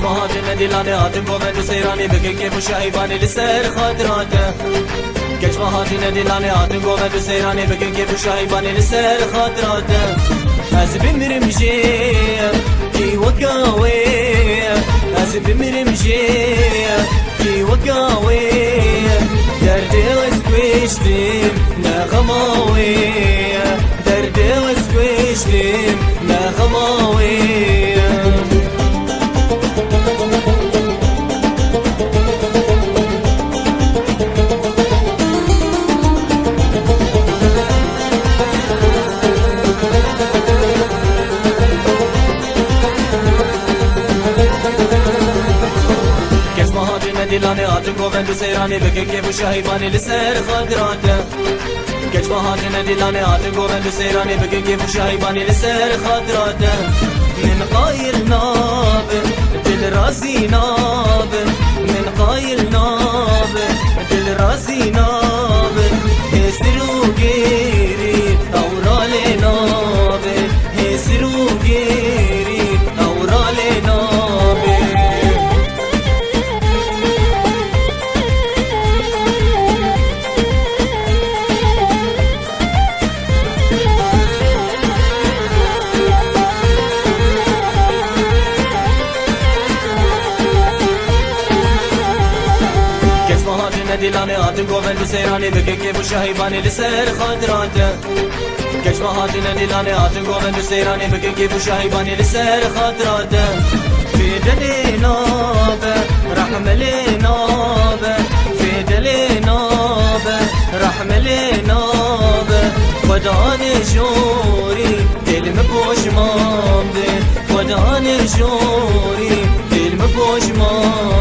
چشمهات ندیلانه آتم گومد و سیرانی بگه که بوشایبانی لسر خاطراته چشمهات ندیلانه آتم گومد و سیرانی بگه که بوشایبانی لسر خاطراته از بمیرم جیم کی وقاوی از بمیرم جیم کی وقاوی درد از کشتیم نغماوی درد از کشتیم نغماوی دلانه آتم گوند و سیرانی بگه که بوشایبانی لسر خاطراته چشمهات ندیلانه آتم گوند و سیرانی بگه که بوشایبانی لسر خاطراته من قایل ناب دل رازی ناب من قایل ناب دل رازی ناب هسترو گیری اورال ناب هسترو گیری اورال ناب دلانه آتم گوند و سیرانی بگه که بوشایبانی لسر خاطراته چشمهات دلانه آتم گوند و سیرانی بگه که بوشایبانی لسر خاطراته في دل ناب رحم ناب في دل ناب رحم ناب خدا نشوری دل مپوش مانده خدا نشوری دل مپوش مانده